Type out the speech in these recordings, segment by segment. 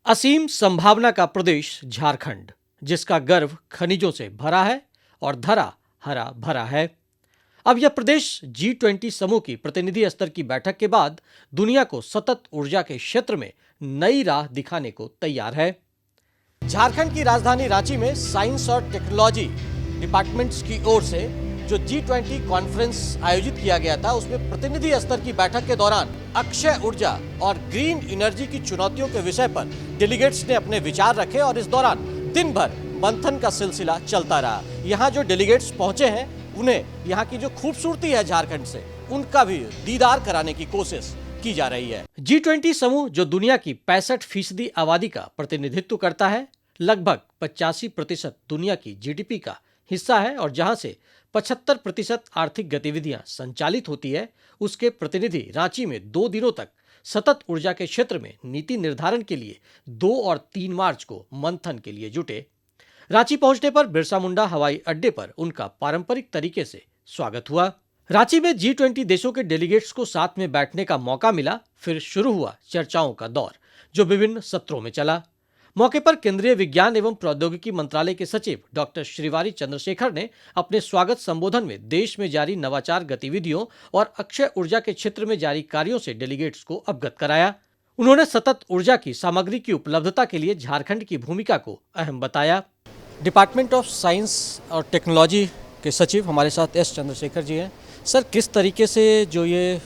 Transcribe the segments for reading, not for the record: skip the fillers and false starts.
असीम संभावना का प्रदेश झारखंड, जिसका गर्व खनिजों से भरा है और धरा हरा भरा है। अब यह प्रदेश G20 समूह की प्रतिनिधि स्तर की बैठक के बाद दुनिया को सतत ऊर्जा के क्षेत्र में नई राह दिखाने को तैयार है। झारखंड की राजधानी रांची में साइंस और टेक्नोलॉजी डिपार्टमेंट्स की ओर से जो G20 कॉन्फ्रेंस आयोजित किया गया था, उसमें प्रतिनिधि स्तर की बैठक के दौरान अक्षय ऊर्जा और ग्रीन एनर्जी की चुनौतियों के विषय पर डेलीगेट्स ने अपने विचार रखे और इस दौरान दिन भर मंथन का सिलसिला चलता रहा। यहाँ जो डेलीगेट्स पहुंचे हैं, उन्हें यहाँ की जो खूबसूरती है झारखंड से, उनका भी दीदार कराने की कोशिश की जा रही है। G20 समूह जो दुनिया की 65% आबादी का प्रतिनिधित्व करता है, लगभग 85% दुनिया की जीडीपी का हिस्सा है और जहां से 75% आर्थिक गतिविधियां संचालित होती है, उसके प्रतिनिधि रांची में 2 दिनों तक सतत ऊर्जा के क्षेत्र में नीति निर्धारण के लिए 2 और 3 मार्च को मंथन के लिए जुटे। रांची पहुंचने पर बिरसा मुंडा हवाई अड्डे पर उनका पारंपरिक तरीके से स्वागत हुआ। रांची में G20 देशों के डेलीगेट्स को साथ में बैठने का मौका मिला। फिर शुरू हुआ चर्चाओं का दौर, जो विभिन्न सत्रों में चला। मौके पर केंद्रीय विज्ञान एवं प्रौद्योगिकी मंत्रालय के सचिव डॉक्टर श्रीवारी चंद्रशेखर ने अपने स्वागत संबोधन में देश में जारी नवाचार गतिविधियों और अक्षय ऊर्जा के क्षेत्र में जारी कार्यों से डेलीगेट्स को अवगत कराया। उन्होंने सतत ऊर्जा की सामग्री की उपलब्धता के लिए झारखंड की भूमिका को अहम बताया। डिपार्टमेंट ऑफ साइंस और टेक्नोलॉजी के सचिव हमारे साथ एस चंद्रशेखर जी हैं। सर, किस तरीके से जो ये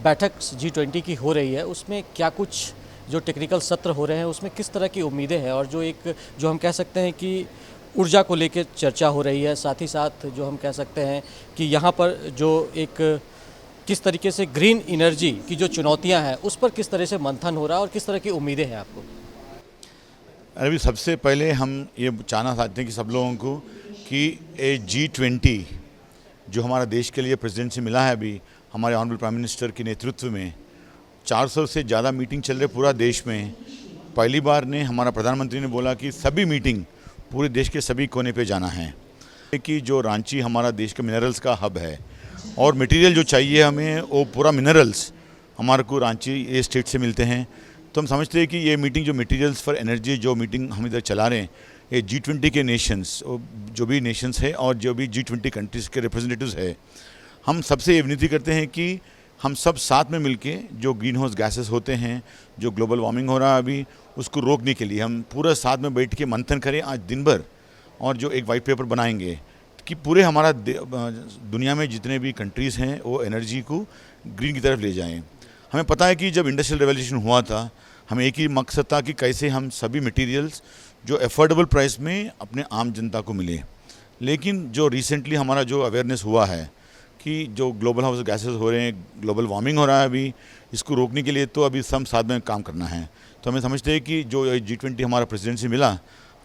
बैठक G20 की हो रही है, उसमें क्या कुछ जो टेक्निकल सत्र हो रहे हैं, उसमें किस तरह की उम्मीदें हैं, और जो हम कह सकते हैं कि ऊर्जा को लेकर चर्चा हो रही है, साथ ही साथ जो हम कह सकते हैं कि यहाँ पर जो एक किस तरीके से ग्रीन एनर्जी की जो चुनौतियाँ हैं, उस पर किस तरह से मंथन हो रहा है और किस तरह की उम्मीदें हैं आपको? अभी सबसे पहले हम ये जानना चाहते हैं कि सब लोगों को कि ये G20 जो हमारा देश के लिए प्रेसिडेंसी मिला है, अभी हमारे ऑनरेबल प्राइम मिनिस्टर के नेतृत्व में 400 से ज़्यादा मीटिंग चल रहे पूरा देश में। पहली बार ने हमारा प्रधानमंत्री ने बोला कि सभी मीटिंग पूरे देश के सभी कोने पे जाना है, कि जो रांची हमारा देश के मिनरल्स का हब है और मटेरियल जो चाहिए हमें, वो पूरा मिनरल्स हमारे को रांची ये स्टेट से मिलते हैं। तो हम समझते हैं कि ये मीटिंग जो मटेरियल्स फॉर एनर्जी जो मीटिंग हम इधर चला रहे हैं, ये G20 के नेशंस, जो भी नेशंस है और जो भी G20 कंट्रीज़ के रिप्रेजेंटेटिव्स है, हम सबसे ये विनती करते हैं कि हम सब साथ में मिलके जो ग्रीन हाउस गैसेस होते हैं, जो ग्लोबल वार्मिंग हो रहा है अभी, उसको रोकने के लिए हम पूरा साथ में बैठ के मंथन करें आज दिन भर, और जो एक वाइट पेपर बनाएंगे कि पूरे हमारा दुनिया में जितने भी कंट्रीज़ हैं वो एनर्जी को ग्रीन की तरफ ले जाएं। हमें पता है कि जब इंडस्ट्रियल रेवोल्यूशन हुआ था, हमें एक ही मकसद था कि कैसे हम सभी मटेरियल्स जो अफोर्डेबल प्राइस में अपने आम जनता को मिले। लेकिन जो रिसेंटली हमारा जो अवेयरनेस हुआ है कि जो ग्लोबल हाउस गैसेस हो रहे हैं, ग्लोबल वार्मिंग हो रहा है अभी, इसको रोकने के लिए तो अभी सब साथ में काम करना है। तो हमें समझते हैं कि जो G20 हमारा प्रेसिडेंसी मिला,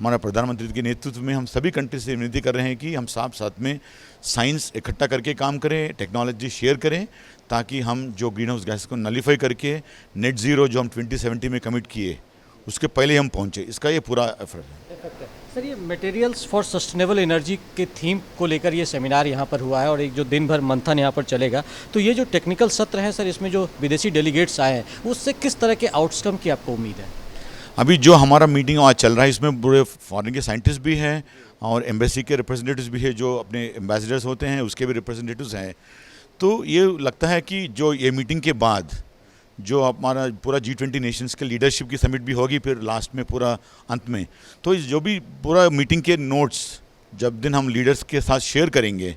हमारा प्रधानमंत्री के नेतृत्व में, हम सभी कंट्री से विनती कर रहे हैं कि हम साथ में साइंस इकट्ठा करके काम करें, टेक्नोलॉजी शेयर करें, ताकि हम जो ग्रीन हाउस गैस को नलीफाई करके नेट ज़ीरो जो हम 2070 में कमिट किए, उसके पहले हम पहुँचे। इसका ये पूरा एफर्ट है। सर, ये मटेरियल्स फॉर सस्टेनेबल एनर्जी के थीम को लेकर ये सेमिनार यहाँ पर हुआ है और एक जो दिन भर मंथन यहाँ पर चलेगा, तो ये जो टेक्निकल सत्र हैं सर, इसमें जो विदेशी डेलीगेट्स आए हैं, उससे किस तरह के आउटकम की आपको उम्मीद है? अभी जो हमारा मीटिंग आज चल रहा है, इसमें पूरे फॉरेन के साइंटिस्ट भी हैं और एम्बेसी के रिप्रेजेंटेटिव्स भी हैं, जो अपने एम्बेसडर्स होते हैं उसके भी रिप्रेजेंटेटिव्स हैं। तो ये लगता है कि जो ये मीटिंग के बाद जो हमारा पूरा G20 नेशंस के लीडरशिप की समिट भी होगी, फिर लास्ट में पूरा अंत में, तो जो भी पूरा मीटिंग के नोट्स जब दिन हम लीडर्स के साथ शेयर करेंगे,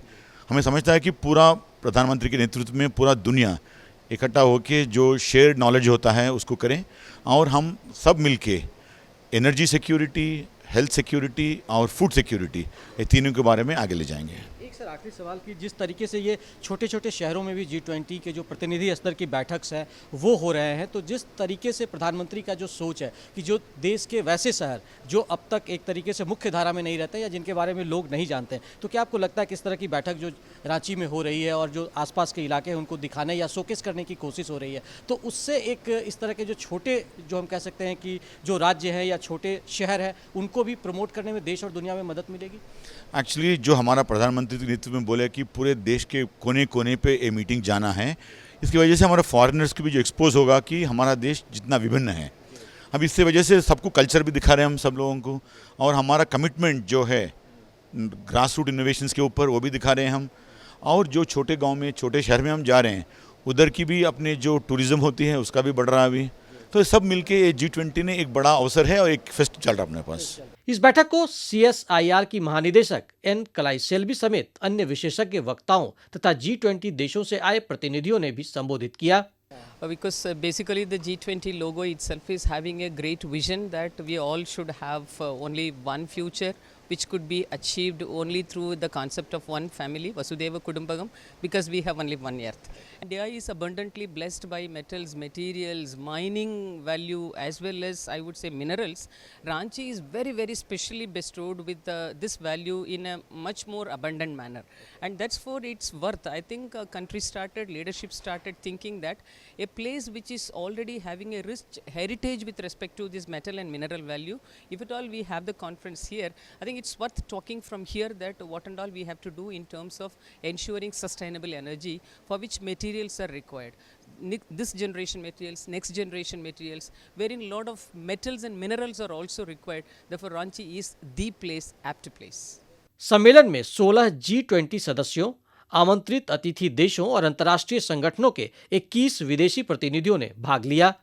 हमें समझता है कि पूरा प्रधानमंत्री के नेतृत्व में पूरा दुनिया इकट्ठा होकर जो शेयर नॉलेज होता है उसको करें, और हम सब मिलके एनर्जी सिक्योरिटी, हेल्थ सिक्योरिटी और फूड सिक्योरिटी, ये तीनों के बारे में आगे ले जाएंगे। सर, आखिरी सवाल कि जिस तरीके से ये छोटे छोटे शहरों में भी G20 के जो प्रतिनिधि स्तर की बैठक है वो हो रहे हैं, तो जिस तरीके से प्रधानमंत्री का जो सोच है कि जो देश के वैसे शहर जो अब तक एक तरीके से मुख्य धारा में नहीं रहते या जिनके बारे में लोग नहीं जानते हैं, तो क्या आपको लगता है किस तरह की बैठक जो रांची में हो रही है और जो आसपास के इलाके हैं उनको दिखाने या शोकेस करने की कोशिश हो रही है, तो उससे एक इस तरह के जो छोटे, जो हम कह सकते हैं कि जो राज्य है या छोटे शहर है, उनको भी प्रमोट करने में देश और दुनिया में मदद मिलेगी? एक्चुअली जो हमारा प्रधानमंत्री के नेतृत्व में बोले कि पूरे देश के कोने कोने पे ये मीटिंग जाना है, इसकी वजह से हमारे फॉरेनर्स को भी जो एक्सपोज होगा कि हमारा देश जितना विभिन्न है, अब इससे वजह से सबको कल्चर भी दिखा रहे हैं हम सब लोगों को, और हमारा कमिटमेंट जो है ग्रास रूट इनोवेशंस के ऊपर वो भी दिखा रहे हैं हम। और जो छोटे गांव में, छोटे शहर में हम जा रहे हैं, उधर की भी अपने जो टूरिज़्म होती है उसका भी बढ़ रहा है अभी। तो ये सब मिलके ये G20 ने एक बड़ा अवसर है और एक फेस्ट चल रहा है अपने पास। इस बैठक को CSIR की महानिदेशक N कलाइसेल्वी समेत अन्य विशेषज्ञ वक्ताओं तथा G20 देशों से आए प्रतिनिधियों ने भी संबोधित किया। Because basically the G20 logo itself is having a great vision that we all should have only one future, which could be achieved only through the concept of one family, Vasudhaiva Kudumbakam, because we have only one earth. India is abundantly blessed by metals, materials, mining value, as well as I would say minerals. Ranchi is very, very specially bestowed with this value in a much more abundant manner, and that's for its worth. I think leadership started thinking that a place which is already having a rich heritage with respect to this metal and mineral value, if at all we have the conference here, I think it's worth talking from here that what and all we have to do in terms of ensuring sustainable energy, for which materials are required. This generation materials, next generation materials, wherein a lot of metals and minerals are also required. Therefore, Ranchi is the place, apt place. सम्मेलन में 16 G20 सदस्यों, आमंत्रित अतिथि देशों और अंतर्राष्ट्रीय संगठनों के 21 विदेशी प्रतिनिधियों ने भाग लिया।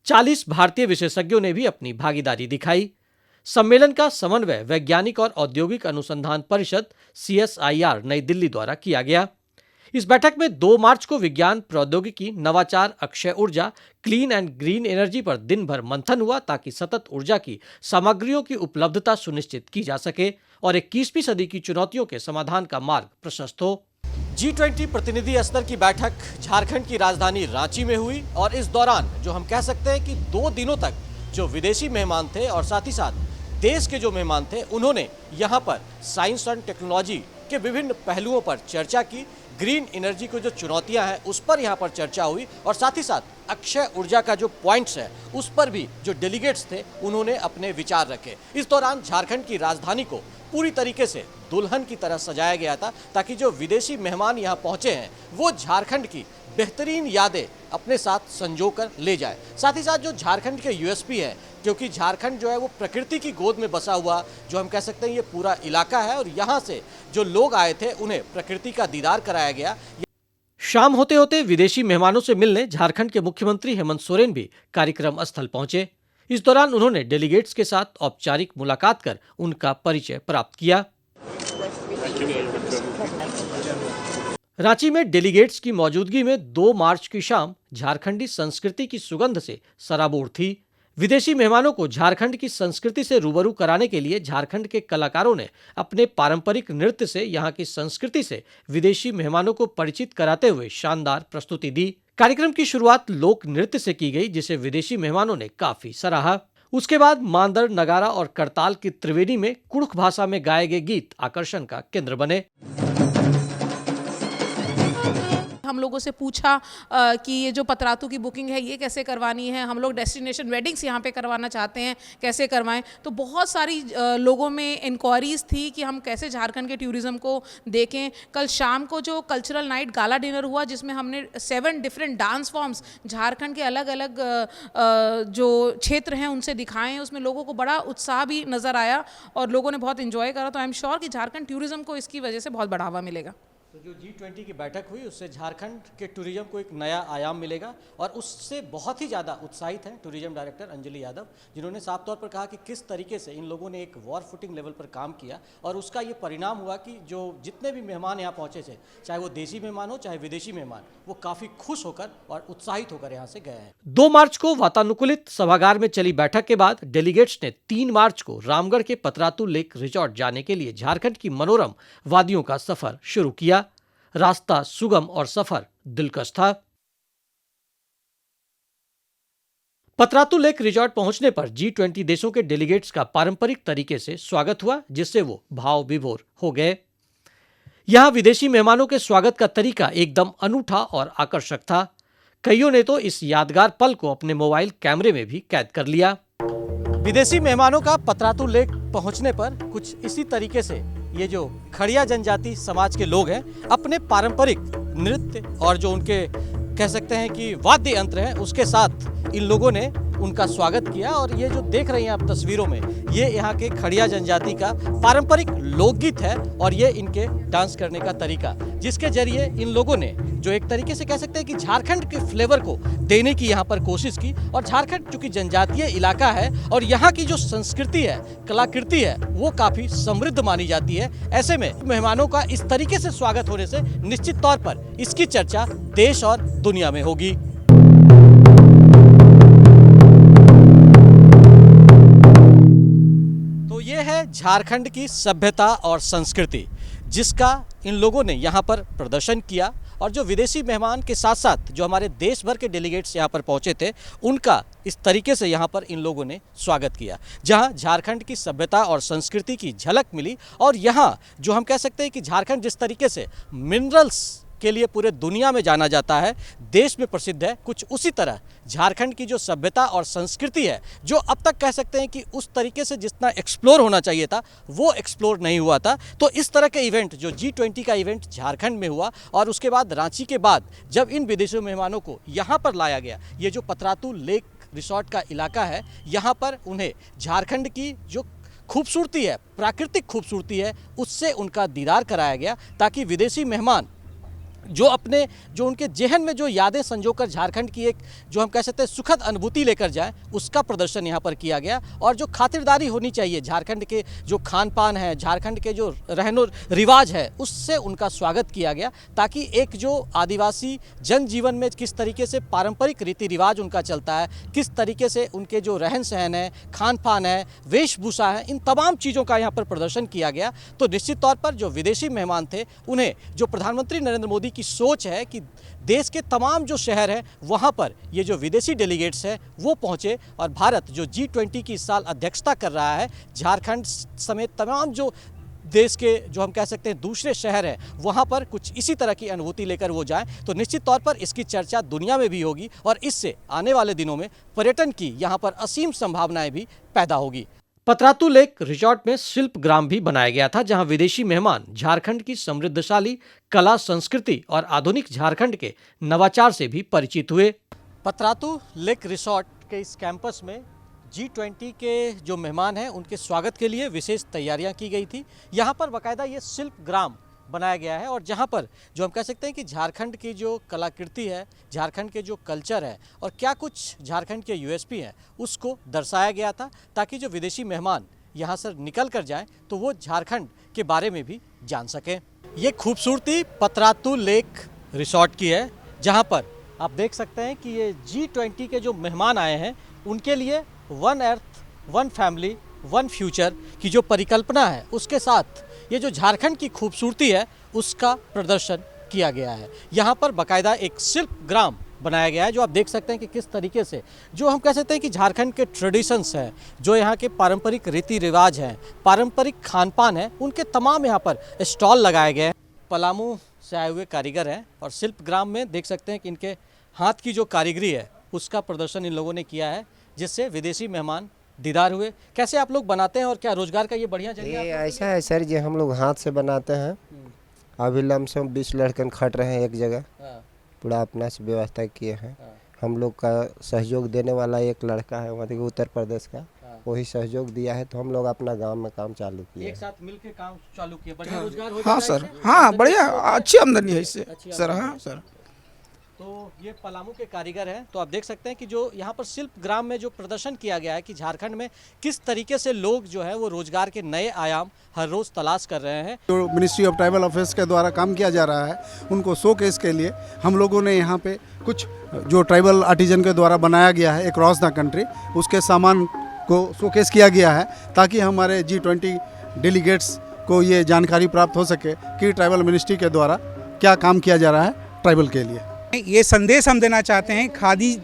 40 भारतीय विशेषज्ञों ने भी अपनी भागीदारी दिखाई। सम्मेलन का समन्वय वैज्ञानिक और औद्योगिक अनुसंधान परिषद CSIR नई दिल्ली द्वारा किया गया। इस बैठक में 2 मार्च को विज्ञान, प्रौद्योगिकी, नवाचार, अक्षय ऊर्जा, क्लीन एंड ग्रीन एनर्जी पर दिन भर मंथन हुआ ताकि सतत ऊर्जा की सामग्रियों की उपलब्धता सुनिश्चित की जा सके और 21वीं सदी की चुनौतियों के समाधान का मार्ग प्रशस्त हो। G20 प्रतिनिधि स्तर की बैठक झारखंड की राजधानी रांची में हुई और इस दौरान जो हम कह सकते हैं कि 2 दिनों तक जो विदेशी मेहमान थे और साथ ही साथ देश के जो मेहमान थे, उन्होंने यहाँ पर साइंस एंड टेक्नोलॉजी के विभिन्न पहलुओं पर चर्चा की। ग्रीन एनर्जी को जो चुनौतियां हैं उस पर यहाँ पर चर्चा हुई और साथ ही साथ अक्षय ऊर्जा का जो पॉइंट्स है उस पर भी जो डेलीगेट्स थे उन्होंने अपने विचार रखे। इस दौरान झारखंड की राजधानी को पूरी तरीके से दुल्हन की तरह सजाया गया था ताकि जो विदेशी मेहमान यहाँ पहुँचे हैं वो झारखंड की बेहतरीन यादें अपने साथ संजो कर ले जाए। साथ ही साथ जो झारखंड के USP है, क्योंकि झारखंड जो है वो प्रकृति की गोद में बसा हुआ जो हम कह सकते हैं ये पूरा इलाका है और यहाँ से जो लोग आए थे उन्हें प्रकृति का दीदार कराया गया। शाम होते होते विदेशी मेहमानों से मिलने झारखंड के मुख्यमंत्री हेमंत सोरेन भी कार्यक्रम स्थल पहुंचे। इस दौरान उन्होंने डेलीगेट्स के साथ औपचारिक मुलाकात कर उनका परिचय प्राप्त किया। रांची में डेलीगेट्स की मौजूदगी में 2 मार्च की शाम झारखंडी संस्कृति की सुगंध से सराबोर थी। विदेशी मेहमानों को झारखंड की संस्कृति से रूबरू कराने के लिए झारखंड के कलाकारों ने अपने पारंपरिक नृत्य से यहाँ की संस्कृति से विदेशी मेहमानों को परिचित कराते हुए शानदार प्रस्तुति दी। कार्यक्रम की शुरुआत लोक नृत्य से की गई जिसे विदेशी मेहमानों ने काफी सराहा। उसके बाद मांदर, नगारा और करताल की त्रिवेणी में कुड़ुख भाषा में गाए गए गीत आकर्षण का केंद्र बने। हम लोगों से पूछा कि ये जो पतरातू की बुकिंग है ये कैसे करवानी है, हम लोग डेस्टिनेशन वेडिंग्स यहाँ पे करवाना चाहते हैं, कैसे करवाएं। तो बहुत सारी लोगों में इंक्वायरीज थी कि हम कैसे झारखंड के टूरिज़्म को देखें। कल शाम को जो कल्चरल नाइट गाला डिनर हुआ जिसमें हमने 7 डिफरेंट डांस फॉर्म्स झारखंड के अलग अलग जो क्षेत्र हैं उनसे दिखाए हैं, उसमें लोगों को बड़ा उत्साह भी नज़र आया और लोगों ने बहुत इन्जॉय करा। तो आई एम श्योर कि झारखंड टूरिज़्म को इसकी वजह से बहुत बढ़ावा मिलेगा। तो जो G20 की बैठक हुई उससे झारखंड के टूरिज्म को एक नया आयाम मिलेगा और उससे बहुत ही ज़्यादा उत्साहित हैं टूरिज्म डायरेक्टर अंजलि यादव, जिन्होंने साफ तौर पर कहा कि किस तरीके से इन लोगों ने एक वॉर फुटिंग लेवल पर काम किया और उसका ये परिणाम हुआ कि जो जितने भी मेहमान यहाँ पहुँचे थे, चाहे वो देसी मेहमान हो चाहे विदेशी मेहमान, वो काफ़ी खुश होकर और उत्साहित होकर यहाँ से गए हैं। 2 मार्च को वातानुकूलित सभागार में चली बैठक के बाद डेलीगेट्स ने 3 मार्च को रामगढ़ के पतरातू लेक रिजॉर्ट जाने के लिए झारखंड की मनोरम वादियों का सफर शुरू किया। रास्ता सुगम और सफर दिलकश था। पतरातू लेक रिजॉर्ट पहुंचने पर G20 देशों के डेलीगेट्स का पारंपरिक तरीके से स्वागत हुआ जिससे वो भाव विभोर हो गए। यहां विदेशी मेहमानों के स्वागत का तरीका एकदम अनूठा और आकर्षक था। कईयों ने तो इस यादगार पल को अपने मोबाइल कैमरे में भी कैद कर लिया। विदेशी मेहमानों का पतरातू लेक पहुंचने पर कुछ इसी तरीके से ये जो खड़िया जनजाति समाज के लोग हैं अपने पारंपरिक नृत्य और जो उनके कह सकते हैं कि वाद्य यंत्र हैं उसके साथ इन लोगों ने उनका स्वागत किया। और ये जो देख रहे हैं आप तस्वीरों में, ये यहाँ के खड़िया जनजाति का पारंपरिक लोकगीत है और ये इनके डांस करने का तरीका, जिसके जरिए इन लोगों ने जो एक तरीके से कह सकते हैं कि झारखंड के फ्लेवर को देने की यहाँ पर कोशिश की। और झारखंड चूंकि जनजातीय इलाका है और यहाँ की जो संस्कृति है, कलाकृति है, वो काफी समृद्ध मानी जाती है। ऐसे में मेहमानों का इस तरीके से स्वागत होने से निश्चित तौर पर इसकी चर्चा देश और दुनिया में होगी। तो ये है झारखंड की सभ्यता और संस्कृति, जिसका इन लोगों ने यहाँ पर प्रदर्शन किया। और जो विदेशी मेहमान के साथ साथ जो हमारे देश भर के डेलीगेट्स यहाँ पर पहुँचे थे, उनका इस तरीके से यहाँ पर इन लोगों ने स्वागत किया, जहाँ झारखंड की सभ्यता और संस्कृति की झलक मिली। और यहाँ जो हम कह सकते हैं कि झारखंड जिस तरीके से मिनरल्स के लिए पूरे दुनिया में जाना जाता है, देश में प्रसिद्ध है, कुछ उसी तरह झारखंड की जो सभ्यता और संस्कृति है, जो अब तक कह सकते हैं कि उस तरीके से जितना एक्सप्लोर होना चाहिए था वो एक्सप्लोर नहीं हुआ था। तो इस तरह के इवेंट, जो G20 का इवेंट झारखंड में हुआ और उसके बाद रांची के बाद जब इन विदेशी मेहमानों को यहाँ पर लाया गया, ये जो पतरातू लेक रिसोर्ट का इलाका है, यहाँ पर उन्हें झारखंड की जो खूबसूरती है, प्राकृतिक खूबसूरती है, उससे उनका दीदार कराया गया, ताकि विदेशी मेहमान जो उनके जेहन में जो यादें संजोकर झारखंड की एक जो हम कह सकते हैं सुखद अनुभूति लेकर जाएं, उसका प्रदर्शन यहाँ पर किया गया। और जो खातिरदारी होनी चाहिए झारखंड के जो खान पान है, झारखंड के जो रहनो रिवाज है, उससे उनका स्वागत किया गया, ताकि एक जो आदिवासी जनजीवन में किस तरीके से पारंपरिक रीति रिवाज उनका चलता है, किस तरीके से उनके जो रहन सहन है, खान पान है, वेशभूषा है, इन तमाम चीज़ों का यहाँ पर प्रदर्शन किया गया। तो निश्चित तौर पर जो विदेशी मेहमान थे, उन्हें जो प्रधानमंत्री नरेंद्र मोदी की सोच है कि देश के तमाम जो शहर हैं वहां पर ये जो विदेशी डेलीगेट्स हैं वो पहुंचे। और भारत जो G20 की इस साल अध्यक्षता कर रहा है, झारखंड समेत तमाम जो देश के जो हम कह सकते हैं दूसरे शहर हैं, वहां पर कुछ इसी तरह की अनुभूति लेकर वो जाएं, तो निश्चित तौर पर इसकी चर्चा दुनिया में भी होगी और इससे आने वाले दिनों में पर्यटन की यहाँ पर असीम संभावनाएं भी पैदा होगी। पतरातू लेक रिसोर्ट में शिल्प ग्राम भी बनाया गया था, जहां विदेशी मेहमान झारखंड की समृद्धशाली कला संस्कृति और आधुनिक झारखंड के नवाचार से भी परिचित हुए। पतरातू लेक रिसोर्ट के इस कैंपस में G20 के जो मेहमान हैं उनके स्वागत के लिए विशेष तैयारियां की गई थी। यहां पर बाकायदा ये शिल्प ग्राम बनाया गया है और जहां पर जो हम कह सकते हैं कि झारखंड की जो कलाकृति है, झारखंड के जो कल्चर है और क्या कुछ झारखंड के USP हैं, उसको दर्शाया गया था, ताकि जो विदेशी मेहमान यहाँ से निकल कर जाएं तो वो झारखंड के बारे में भी जान सकें। ये खूबसूरती पतरातू लेक रिसोर्ट की है, जहाँ पर आप देख सकते हैं कि ये G20 के जो मेहमान आए हैं उनके लिए one earth, one family, one future की जो परिकल्पना है, उसके साथ ये जो झारखंड की खूबसूरती है उसका प्रदर्शन किया गया है। यहाँ पर बाकायदा एक शिल्प ग्राम बनाया गया है, जो आप देख सकते हैं कि किस तरीके से जो हम कह सकते हैं कि झारखंड के ट्रेडिशंस हैं, जो यहाँ के पारंपरिक रीति रिवाज हैं, पारंपरिक खान पान है, उनके तमाम यहाँ पर स्टॉल लगाए गए हैं। पलामू से आए हुए कारीगर हैं और शिल्प ग्राम में देख सकते हैं कि इनके हाथ की जो कारीगरी है उसका प्रदर्शन इन लोगों ने किया है, जिससे विदेशी मेहमान दीदार हुए। कैसे आप लोग बनाते हैं और क्या रोजगार का ये बढ़िया जरिया? ये ऐसा है सर जी, हम लोग हाथ से बनाते हैं। अभी लमसम 20 लड़कन खट रहे हैं एक जगह, पूरा अपना से व्यवस्था किए हैं। हम लोग का सहयोग देने वाला एक लड़का है वहाँ उत्तर प्रदेश का, वही सहयोग दिया है, तो हम लोग अपना गांव में काम चालू किए, एक साथ मिलके काम चालू किए। बढ़िया रोजगार हो हाँ सर, हाँ बढ़िया, अच्छी आमदनी है इससे सर। हाँ सर, तो ये पलामू के कारीगर हैं। तो आप देख सकते हैं कि जो यहाँ पर शिल्प ग्राम में जो प्रदर्शन किया गया है कि झारखंड में किस तरीके से लोग जो है वो रोजगार के नए आयाम हर रोज तलाश कर रहे हैं। जो मिनिस्ट्री ऑफ ट्राइबल अफेयर्स के द्वारा काम किया जा रहा है, उनको शोकेस के लिए हम लोगों ने यहाँ पे कुछ जो ट्राइबल आर्टिजन के द्वारा बनाया गया है अक्रॉस द कंट्री, उसके सामान को शोकेस किया गया है, ताकि हमारे G20 डेलीगेट्स को ये जानकारी प्राप्त हो सके कि ट्राइबल मिनिस्ट्री के द्वारा क्या काम किया जा रहा है ट्राइबल के लिए। ये संदेश हम देना चाहते हैं, खादी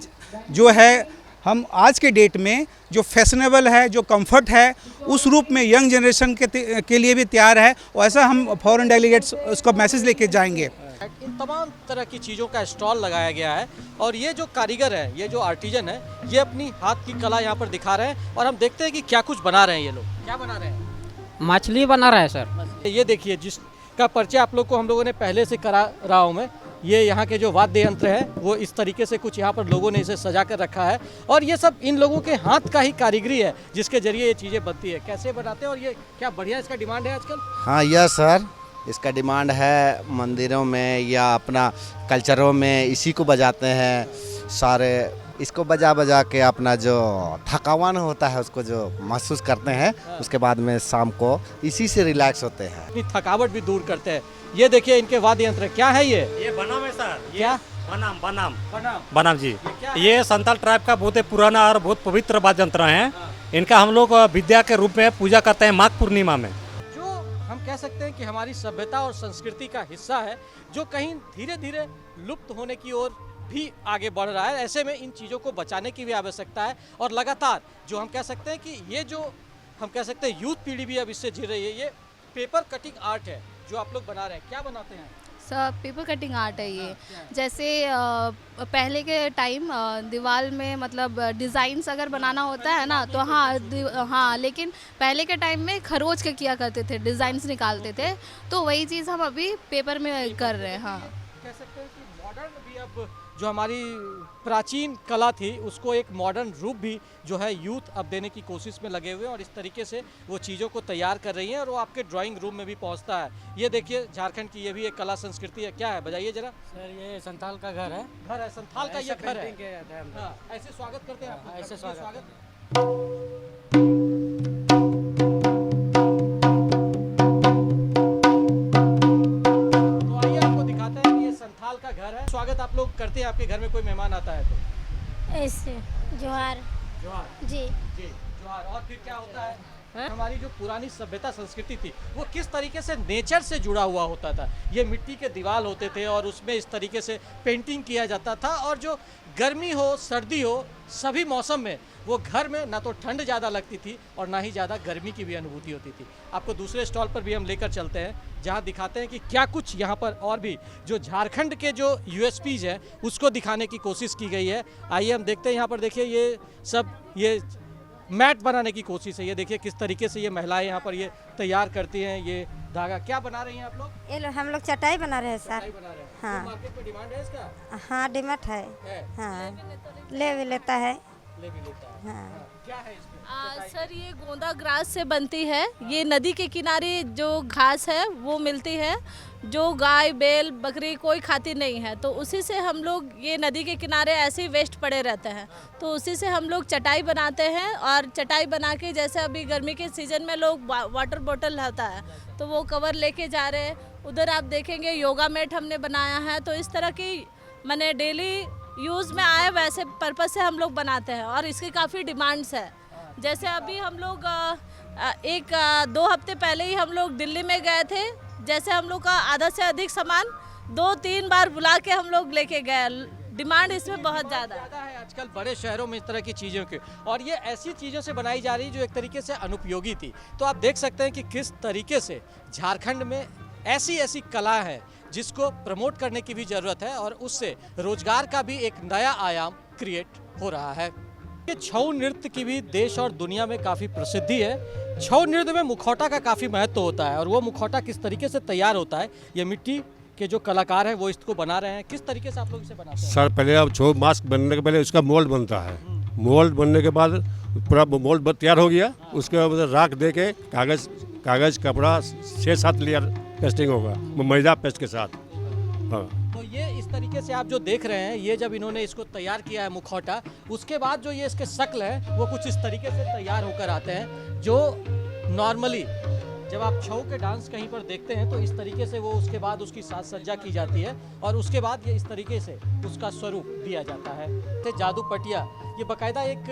जो है हम आज के डेट में जो फैशनेबल है, जो कंफर्ट है, उस रूप में यंग जनरेशन के लिए भी तैयार है। और ऐसा हम फॉरेन डेलीगेट्स उसका मैसेज लेके जाएंगे। इन तमाम तरह की चीज़ों का स्टॉल लगाया गया है और ये जो कारीगर है, ये जो आर्टिजन है, ये अपनी हाथ की कला यहाँ पर दिखा रहे हैं और हम देखते हैं कि क्या कुछ बना रहे हैं ये लोग। क्या बना रहे हैं? मछली बना रहा है सर। ये देखिए जिसका परिचय आप लोग को हम लोगों ने पहले से करा रहा हूँ मैं, ये यहाँ के जो वाद्य यंत्र है वो इस तरीके से कुछ यहाँ पर लोगों ने इसे सजा कर रखा है और ये सब इन लोगों के हाथ का ही कारीगरी है जिसके जरिए ये चीज़ें बनती है। कैसे बनाते हैं और ये क्या बढ़िया इसका डिमांड है आजकल? हाँ यस सर, इसका डिमांड है मंदिरों में या अपना कल्चरों में, इसी को बजाते हैं सारे। इसको बजा बजा के अपना जो थकावन होता है उसको जो महसूस करते हैं, उसके बाद में शाम को इसी से रिलैक्स होते हैं, अपनी थकावट भी दूर करते हैं। ये देखिए इनके वाद्य यंत्र, क्या है ये बनाम है सर। क्या बनाम बनाम बनाम बनाम जी, क्या ये संताल ट्राइब का बहुत ही पुराना और बहुत पवित्र वाद्य यंत्र है। इनका हम लोग विद्या के रूप में पूजा करते हैं माघ पूर्णिमा में। जो हम कह सकते हैं कि हमारी सभ्यता और संस्कृति का हिस्सा है जो कहीं धीरे धीरे लुप्त होने की ओर भी आगे बढ़ रहा है। ऐसे में इन चीज़ों को बचाने की भी आवश्यकता है और लगातार जो हम कह सकते हैं कि ये जो हम कह सकते हैं यूथ पीढ़ी भी अब इससे जी रही है। ये पेपर कटिंग आर्ट है जो आप लोग बना रहे हैं, क्या बनाते हैं? सर पेपर कटिंग आर्ट है ये। जैसे पहले के टाइम दीवार में मतलब डिज़ाइंस अगर बनाना होता है ना तो हाँ, लेकिन पहले के टाइम में खरोच के किया करते थे, डिज़ाइंस निकालते थे, तो वही चीज़ हम अभी पेपर में कर रहे हैं। हाँ, कह सकते हैं कि मॉडर्न भी अब जो हमारी प्राचीन कला थी उसको एक मॉडर्न रूप भी जो है यूथ अब देने की कोशिश में लगे हुए हैं और इस तरीके से वो चीज़ों को तैयार कर रही हैं और वो आपके ड्राइंग रूम में भी पहुंचता है। ये देखिए झारखंड की ये भी एक कला संस्कृति है। क्या है बताइए जरा सर? ये संथाल का घर है। घर है, संथाल का ये घर है। हाँ, ऐसे स्वागत करते हैं आप? ऐसे स्वागत। तो आइए आपको दिखाते हैं कि ये संथाल का घर है। स्वागत आप लोग करते हैं, आपके घर में कोई मेहमान आता है तो? ऐसे जोहार जोहार जी जी, जोहार। और फिर क्या होता है? हमारी जो पुरानी सभ्यता संस्कृति थी वो किस तरीके से नेचर से जुड़ा हुआ होता था। ये मिट्टी के दीवार होते थे और उसमें इस तरीके से पेंटिंग किया जाता था और जो गर्मी हो सर्दी हो सभी मौसम में वो घर में ना तो ठंड ज़्यादा लगती थी और ना ही ज़्यादा गर्मी की भी अनुभूति होती थी। आपको दूसरे स्टॉल पर भी हम लेकर चलते हैं जहाँ दिखाते हैं कि क्या कुछ यहाँ पर और भी जो झारखंड के जो यूएसपीज हैं उसको दिखाने की कोशिश की गई है। आइए हम देखते हैं। यहाँ पर देखिए ये सब ये मैट बनाने की कोशिश है। ये देखिए किस तरीके से ये महिलाएं यहाँ पर ये तैयार करती हैं। ये धागा क्या बना रही हैं आप लोग? ये हम लोग चटाई बना रहे हैं सर। चटाई बना रहे हैं। हाँ। तो मार्केट में डिमांड है इसका? हाँ डिमांड है। हाँ ले भी लेता है। ले भी लेता है। हाँ। क्या है इसमें? सर ये गोंदा ग्रास से बनती है। ये नदी के किनारे जो घास है वो मिलती है, जो गाय बैल बकरी कोई खाती नहीं है, तो उसी से हम लोग ये नदी के किनारे ऐसे ही वेस्ट पड़े रहते हैं, तो उसी से हम लोग चटाई बनाते हैं। और चटाई बना के जैसे अभी गर्मी के सीज़न में लोग वाटर बोतल होता है तो वो कवर लेके जा रहे हैं। उधर आप देखेंगे योगा मैट हमने बनाया है। तो इस तरह की मैंने डेली यूज़ में आए वैसे पर्पज़ से हम लोग बनाते हैं और इसकी काफ़ी डिमांड्स है। जैसे अभी हम लोग 1-2 हफ्ते पहले ही हम लोग दिल्ली में गए थे। जैसे हम लोग का आधा से अधिक सामान 2-3 बार बुला के हम लोग लेके गए। डिमांड इसमें बहुत ज़्यादा है आजकल बड़े शहरों में इस तरह की चीज़ों की, और ये ऐसी चीज़ों से बनाई जा रही है जो एक तरीके से अनुपयोगी थी। तो आप देख सकते हैं कि किस तरीके से झारखंड में ऐसी ऐसी कला है जिसको प्रमोट करने की भी ज़रूरत है और उससे रोजगार का भी एक नया आयाम क्रिएट हो रहा है। ये छऊ नृत्य की भी देश और दुनिया में काफ़ी प्रसिद्धि है। छऊ नृत्य में मुखौटा का काफ़ी महत्व होता है और वो मुखौटा किस तरीके से तैयार होता है, ये मिट्टी के जो कलाकार हैं वो इसको बना रहे हैं। किस तरीके से आप लोग इसे बनाते हैं? सर पहले अब छऊ मास्क बनने के पहले उसका मोल्ड बनता है। मोल्ड बनने के बाद पूरा मोल्ड तैयार हो गया, उसके बाद राख दे के कागज़ कपड़ा 6-7 लेयर पेस्टिंग होगा मैदा पेस्ट के साथ। हाँ, तो ये इस तरीके से आप जो देख रहे हैं, ये जब इन्होंने इसको तैयार किया है मुखौटा, उसके बाद जो ये इसके शक्ल है वो कुछ इस तरीके से तैयार होकर आते हैं। जो नॉर्मली जब आप छऊ के डांस कहीं पर देखते हैं तो इस तरीके से वो उसके बाद उसकी साज सज्जा की जाती है और उसके बाद ये इस तरीके से उसका स्वरूप दिया जाता है। तो जादू पटिया ये बाकायदा एक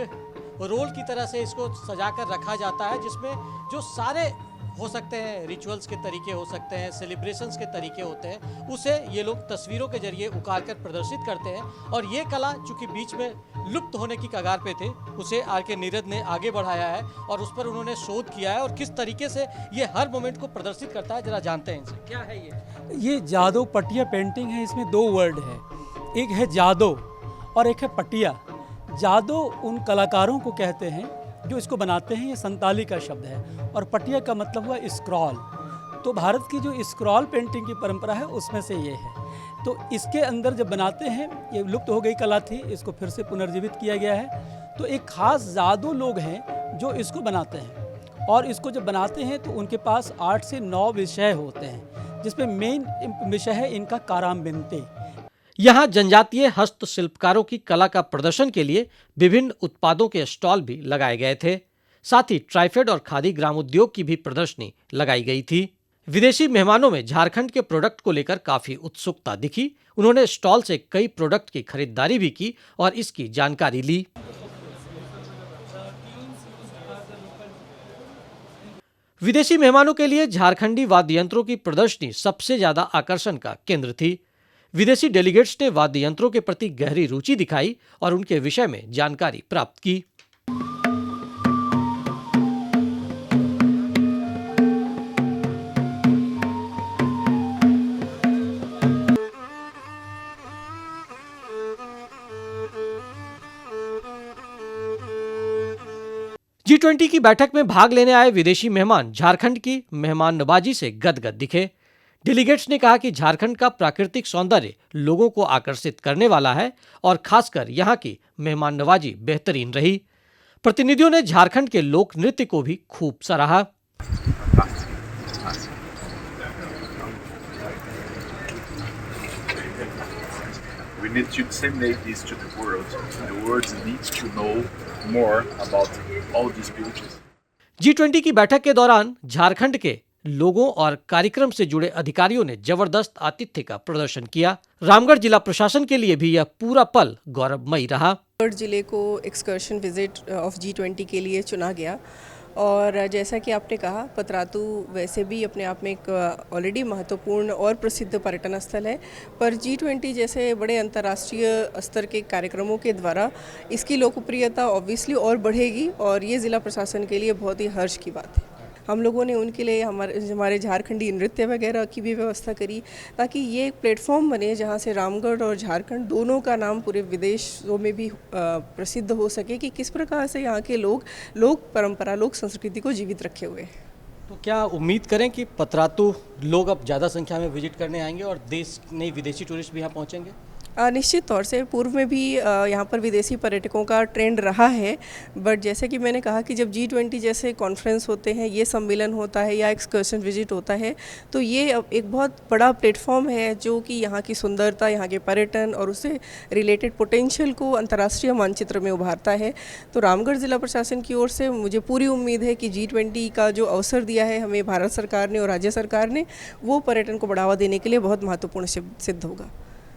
रोल की तरह से इसको सजा कर रखा जाता है जिसमें जो सारे हो सकते हैं रिचुअल्स के तरीके हो सकते हैं, सेलिब्रेशंस के तरीके होते हैं, उसे ये लोग तस्वीरों के जरिए उकार कर प्रदर्शित करते हैं। और ये कला चूँकि बीच में लुप्त होने की कगार पे थे, उसे आर के नीरद ने आगे बढ़ाया है और उस पर उन्होंने शोध किया है और किस तरीके से ये हर मोमेंट को प्रदर्शित करता है। जरा जानते हैं इनसे, क्या है ये जादो पटिया पेंटिंग है। इसमें 2 वर्ड है, एक है जादो और एक है पटिया। जादो उन कलाकारों को कहते हैं जो इसको बनाते हैं, ये संताली का शब्द है, और पटिया का मतलब हुआ स्क्रॉल। तो भारत की जो स्क्रॉल पेंटिंग की परंपरा है उसमें से ये है। तो इसके अंदर जब बनाते हैं, ये लुप्त हो गई कला थी, इसको फिर से पुनर्जीवित किया गया है। तो एक खास जादू लोग हैं जो इसको बनाते हैं, और इसको जब बनाते हैं तो उनके पास 8 से 9 विषय होते हैं, जिसमें मेन विषय है इनका कारामबिनते। यहाँ जनजातीय हस्तशिल्पकारों की कला का प्रदर्शन के लिए विभिन्न उत्पादों के स्टॉल भी लगाए गए थे। साथ ही ट्राइफेड और खादी ग्रामोद्योग की भी प्रदर्शनी लगाई गई थी। विदेशी मेहमानों में झारखंड के प्रोडक्ट को लेकर काफी उत्सुकता दिखी। उन्होंने स्टॉल से कई प्रोडक्ट की खरीदारी भी की और इसकी जानकारी ली। विदेशी मेहमानों के लिए झारखंडी वाद्य यंत्रों की प्रदर्शनी सबसे ज्यादा आकर्षण का केंद्र थी। विदेशी डेलीगेट्स ने वाद्य यंत्रों के प्रति गहरी रुचि दिखाई और उनके विषय में जानकारी प्राप्त की। G20 की बैठक में भाग लेने आए विदेशी मेहमान झारखंड की मेहमान नवाजी से गदगद दिखे। डेलीगेट्स ने कहा कि झारखंड का प्राकृतिक सौंदर्य लोगों को आकर्षित करने वाला है और खासकर यहाँ की मेहमान नवाजी बेहतरीन रही। प्रतिनिधियों ने झारखंड के लोक नृत्य को भी खूब सराहा। We need to disseminate this to the world. The world needs to know more about all these beauties. G20 की बैठक के दौरान झारखंड के लोगों और कार्यक्रम से जुड़े अधिकारियों ने जबरदस्त आतिथ्य का प्रदर्शन किया। रामगढ़ जिला प्रशासन के लिए भी यह पूरा पल गौरवमयी रहा। रामगढ़ जिले को एक्सकर्शन विजिट ऑफ G20 के लिए चुना गया और जैसा कि आपने कहा, पतरातू वैसे भी अपने आप में एक ऑलरेडी महत्वपूर्ण और प्रसिद्ध पर्यटन स्थल है, पर G20 जैसे बड़े अंतर्राष्ट्रीय स्तर के कार्यक्रमों के द्वारा इसकी लोकप्रियता ऑब्वियसली और बढ़ेगी और ये ज़िला प्रशासन के लिए बहुत ही हर्ष की बात है। हम लोगों ने उनके लिए हमारे झारखंडी नृत्य वगैरह की भी व्यवस्था करी ताकि ये एक प्लेटफॉर्म बने जहाँ से रामगढ़ और झारखंड दोनों का नाम पूरे विदेशों में भी प्रसिद्ध हो सके कि किस प्रकार से यहाँ के लोक परंपरा, लोक संस्कृति को जीवित रखे हुए हैं। तो क्या उम्मीद करें कि पतरातू लोग अब ज़्यादा संख्या में विजिट करने आएंगे और देश नहीं विदेशी टूरिस्ट भी यहाँ पहुँचेंगे? निश्चित तौर से पूर्व में भी यहाँ पर विदेशी पर्यटकों का ट्रेंड रहा है, बट जैसे कि मैंने कहा कि जब G20 जैसे कॉन्फ्रेंस होते हैं, ये सम्मेलन होता है या एक्सकर्शन विजिट होता है, तो ये एक बहुत बड़ा प्लेटफॉर्म है जो कि यहाँ की सुंदरता, यहाँ के पर्यटन और उससे रिलेटेड पोटेंशियल को अंतर्राष्ट्रीय मानचित्र में उभारता है। तो रामगढ़ ज़िला प्रशासन की ओर से मुझे पूरी उम्मीद है कि G20 का जो अवसर दिया है हमें भारत सरकार ने और राज्य सरकार ने, वो पर्यटन को बढ़ावा देने के लिए बहुत महत्वपूर्ण सिद्ध होगा।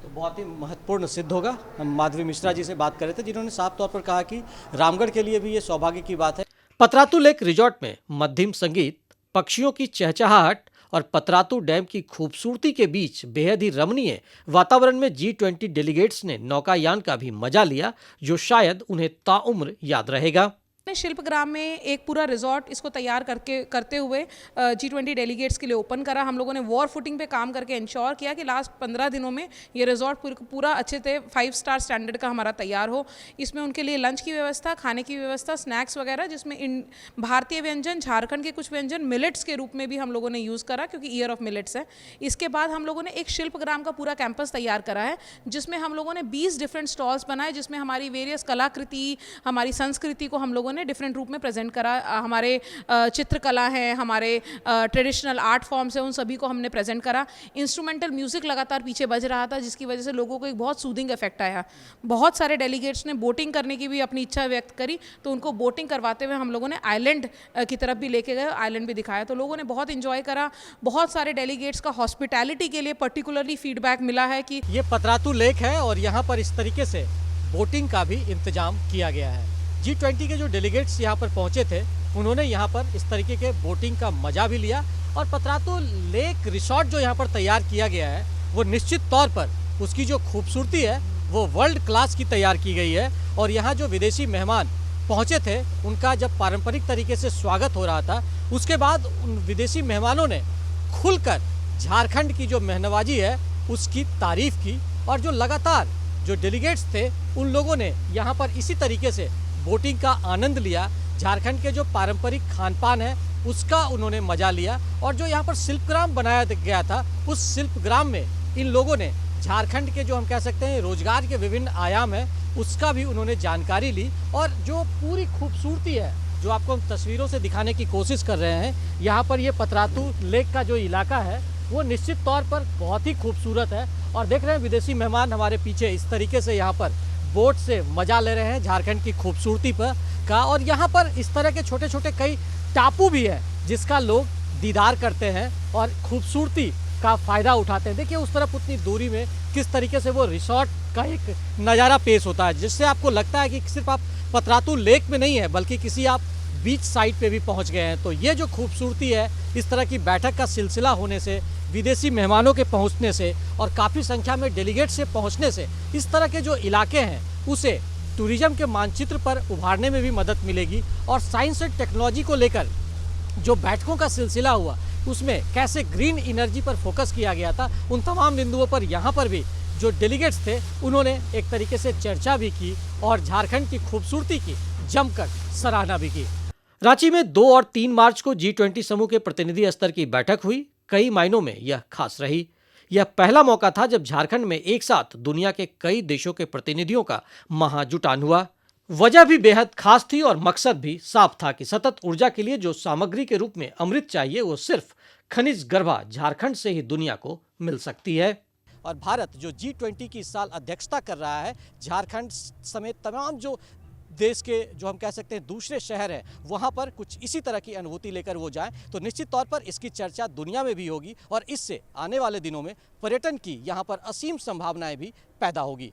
बहुत ही महत्वपूर्ण सिद्ध होगा। हम माधवी मिश्रा जी से बात कर रहे थे, जिन्होंने साफ तौर पर कहा कि रामगढ़ के लिए भी ये सौभाग्य की बात है। पतरातू लेक रिजॉर्ट में मध्यम संगीत, पक्षियों की चहचहाहट और पतरातू डैम की खूबसूरती के बीच बेहद ही रमणीय वातावरण में G20 डेलीगेट्स ने नौकायान का भी मजा लिया, जो शायद उन्हें ताउम्र याद रहेगा। शिल्पग्राम में एक पूरा रिजॉर्ट इसको तैयार करते हुए G20 डेलीगेट्स के लिए ओपन करा। हम लोगों ने वॉर फुटिंग पे काम करके इंश्योर किया कि लास्ट 15 दिनों में ये रिजॉर्ट पूरा अच्छे से 5 स्टार स्टैंडर्ड का हमारा तैयार हो। इसमें उनके लिए लंच की व्यवस्था, खाने की व्यवस्था, स्नैक्स वगैरह, जिसमें भारतीय व्यंजन, झारखंड के कुछ व्यंजन मिलेट्स के रूप में भी हम लोगों ने यूज़ करा क्योंकि ईयर ऑफ मिलेट्स है। इसके बाद हम लोगों ने एक शिल्पग्राम का पूरा कैंपस तैयार करा है जिसमें हम लोगों ने 20 डिफरेंट स्टॉल्स बनाए, जिसमें हमारी वेरियस कलाकृति, हमारी संस्कृति को हम लोगों ने डिफरेंट रूप में प्रेजेंट करा। हमारे चित्रकला हैं, हमारे ट्रेडिशनल आर्ट फॉर्म्स हैं, उन सभी को हमने प्रेजेंट करा। इंस्ट्रूमेंटल म्यूजिक लगातार पीछे बज रहा था जिसकी वजह से लोगों को एक बहुत सूदिंग इफेक्ट आया। बहुत सारे डेलीगेट्स ने बोटिंग करने की भी अपनी इच्छा व्यक्त करी, तो उनको बोटिंग करवाते हुए हम लोगों ने आइलैंड की तरफ भी लेके गए, आइलैंड भी दिखाया, तो लोगों ने बहुत इंजॉय करा। बहुत सारे डेलीगेट्स का हॉस्पिटैलिटी के लिए पर्टिकुलरली फीडबैक मिला है कि ये पतरातू लेक है और यहाँ पर इस तरीके से बोटिंग का भी इंतजाम किया गया है। G20 के जो डेलीगेट्स यहाँ पर पहुँचे थे, उन्होंने यहाँ पर इस तरीके के बोटिंग का मजा भी लिया और पतरातू लेक रिसॉर्ट जो यहाँ पर तैयार किया गया है, वो निश्चित तौर पर उसकी जो खूबसूरती है वो वर्ल्ड क्लास की तैयार की गई है। और यहाँ जो विदेशी मेहमान पहुँचे थे, उनका जब पारंपरिक तरीके से स्वागत हो रहा था, उसके बाद उन विदेशी मेहमानों ने खुलकर झारखंड की जो मेहनवाजी है उसकी तारीफ की और जो लगातार जो डेलीगेट्स थे उन लोगों ने यहाँ पर इसी तरीके से बोटिंग का आनंद लिया। झारखंड के जो पारंपरिक खान पान है उसका उन्होंने मजा लिया और जो यहाँ पर शिल्पग्राम बनाया गया था, उस शिल्पग्राम में इन लोगों ने झारखंड के जो हम कह सकते हैं रोजगार के विभिन्न आयाम हैं उसका भी उन्होंने जानकारी ली। और जो पूरी खूबसूरती है जो आपको हम तस्वीरों से दिखाने की कोशिश कर रहे हैं, यहाँ पर ये पतरातू लेक का जो इलाका है वो निश्चित तौर पर बहुत ही खूबसूरत है। और देख रहे हैं विदेशी मेहमान हमारे पीछे इस तरीके से यहाँ पर बोट से मजा ले रहे हैं झारखंड की खूबसूरती पर का। और यहाँ पर इस तरह के छोटे छोटे कई टापू भी है जिसका लोग दीदार करते हैं और खूबसूरती का फ़ायदा उठाते हैं। देखिए उस तरफ उतनी दूरी में किस तरीके से वो रिसोर्ट का एक नज़ारा पेश होता है, जिससे आपको लगता है कि सिर्फ आप पतरातू लेक में नहीं है बल्कि किसी आप बीच साइड पे भी पहुंच गए हैं। तो ये जो खूबसूरती है, इस तरह की बैठक का सिलसिला होने से, विदेशी मेहमानों के पहुंचने से और काफ़ी संख्या में डेलीगेट से पहुंचने से इस तरह के जो इलाके हैं उसे टूरिज्म के मानचित्र पर उभारने में भी मदद मिलेगी। और साइंस एंड टेक्नोलॉजी को लेकर जो बैठकों का सिलसिला हुआ उसमें कैसे ग्रीन एनर्जी पर फोकस किया गया था, उन तमाम बिंदुओं पर यहाँ पर भी जो डेलीगेट्स थे उन्होंने एक तरीके से चर्चा भी की और झारखंड की खूबसूरती की जमकर सराहना भी की। रांची में 2 और 3 मार्च को G20 समूह के प्रतिनिधि स्तर की बैठक हुई। कई मायनों में यह खास रही। यह पहला मौका था जब झारखंड में एक साथ दुनिया के कई देशों के प्रतिनिधियों का महाजुटान हुआ। वजह भी बेहद खास थी और मकसद भी साफ था कि सतत ऊर्जा के लिए जो सामग्री के रूप में अमृत चाहिए वो सिर्फ खनिज गर्भा झारखंड से ही दुनिया को मिल सकती है। और भारत जो G20 की इस साल अध्यक्षता कर रहा है, झारखंड समेत तमाम जो देश के जो हम कह सकते हैं दूसरे शहर हैं वहाँ पर कुछ इसी तरह की अनुभूति लेकर वो जाएं तो निश्चित तौर पर इसकी चर्चा दुनिया में भी होगी और इससे आने वाले दिनों में पर्यटन की यहाँ पर असीम संभावनाएं भी पैदा होगी।